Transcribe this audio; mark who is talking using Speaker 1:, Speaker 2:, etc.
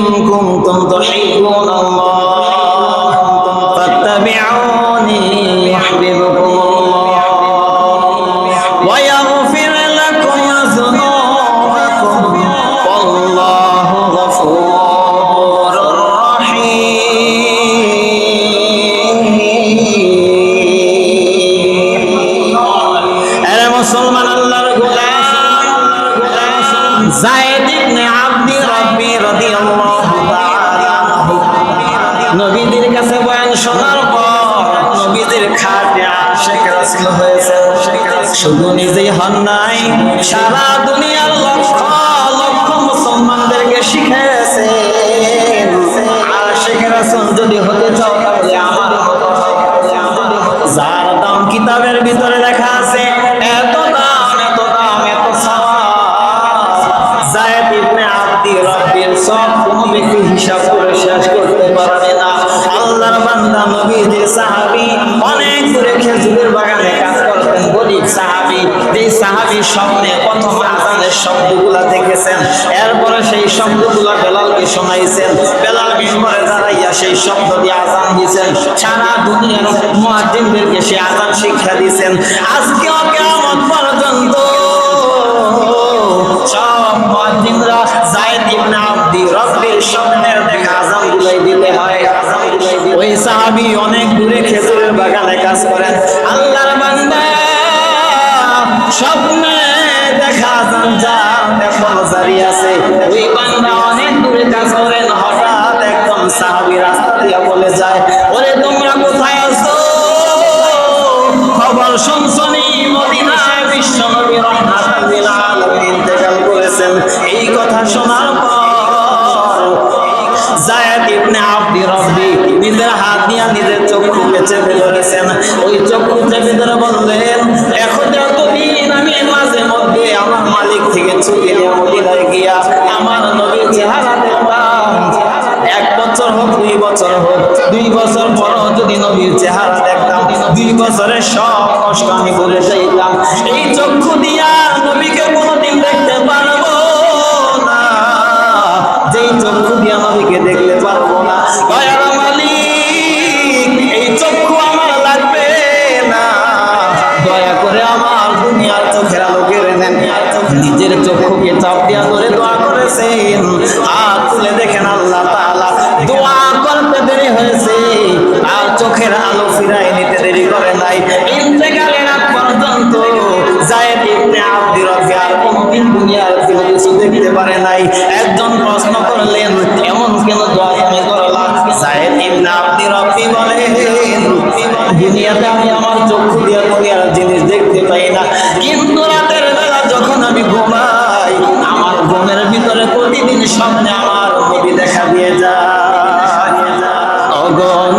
Speaker 1: كنتم تحبون الله فاتبعوني يحببكم الله ويغفر لكم ذنوبكم والله غفور رحيم أنا مسلمان الله যায়েদ ইবনে আব্দি রাব্বি রাদিয়াল্লাহু তাআলা নবীদের কাছে বয়ান শোনার পর নবীদের খাটে আশিক রাসূল হয়েছে। শুধু নিজেই হন নাই, সারা দুনিয়ার লক্ষ লক্ষ মুসলমানদেরকে শিখিয়েছে আশিক রাসূল যদি হতে চাও তাহলে আমার মতো যার দাম কিতাবের ভিতরে লেখা আছে, এত দাম এত দাম এত যায়েদ ইবনে আব্দি রাব্বির সব কোনো ব্যক্তি হিসাব করে শেষ করতে পারবে না। আল্লাহর বান্দা নবীজির সাহাবী অনেক দূরে খেজুরের বাগানে কাজ করতেন, গরীব সাহাবী। যে সাহাবীর স্বপ্নে প্রথম আযানের শব্দগুলা দেখেছেন, এরপরে সেই শব্দগুলা বেলালকে শোনাইছেন। বেলাল মিম্বরে দাঁড়াইয়া সেই শব্দ দিয়ে আযান দিয়েছেন। সারা দুনিয়ার মুয়াজ্জিনদেরকে সে আযান শিক্ষা দিয়েছেন। আজকে কিয়ামত পর্যন্ত সব মুয়াজ্জিনরা যায়েদ ইবনে আব্দি রাব্বির স্বপ্নের দেখা আযানগুলাই দিতে হয়। ওই সাহাবী অনেক দূরে খেজুরের বাগানে কাজ করেন। আল্লাহর বান্দা স্বপ্নে দেখা আযান যার এখনো জারি আছে, ওই বান্দা অনেক দূরে কাজ করেন। হঠাৎ একদম সাহাবী রাস্তা দিয়ে বলে যায়, ওরে তোমরা কোথায় আছো? খবর শুনছনি মদিনায় বিশ্বনবী রাহমাতুল লিল আলামিন ইন্তেকাল করেছেন। এই কথা শোনার পর যায়েদ ইবনে আব্দি রাব্বি নিজের হাত দিয়ে নিজের চক্ষুকে চেপে ধরেছেন। ওই চক্ষু চেপে ধরে বললেন, এখন যতদিন আমি মাঝে মধ্যে আমার মালিক থেকে ছুটি নিয়ে মদিনায় গিয়া আমার নবীর চেহারা দেখতাম, 1 বছর হোক 2 বছর হোক, 2 বছর পরও যদি নবীর চেহারা দেখতাম, 2 বছরের সব কষ্ট আমি ভুলে যাইতাম। এই চক্ষু দিয়া নবীকে কোনোদিন দেখতে পারবো না, যেই চক্ষু দিয়া নবীকে দেখতে পারবো না। দয়ার মালিক, এই চক্ষু আমার লাগবে না, দয়া করে আমার দুনিয়ার চোখের আলো কেড়ে নেন। নিজের চক্ষুকে চাপ দিয়া ধরে দোয়া করেছেন। হাত তুলে দেখেন আল্লাহ তাআলা দোয়া করতে দেরি হয়েছে আর চোখের আলো ফিরাই নিতে দেরি করে নাই। ইন্তেকালের আগ পর্যন্ত যায়েদ ইবনে আব্দি রাব্বি আর কোনদিন দুনিয়ার কোনো কিছু দেখতে পারে নাই। একজন প্রশ্ন করলেন, এমন কেন দোয়া তুমি করলা? যায়েদ ইবনে আব্দি রাব্বি বলেন, দুনিয়াতে আমি আমার চক্ষু দিয়ে দুনিয়ার জিনিস দেখতে পাই না, কিন্তু রাতের বেলা যখন আমি ঘুমাই আমার ঘুমের ভিতরে প্রতিদিন স্বপ্নে আমার নবী দেখা দিয়ে যায়। অগণ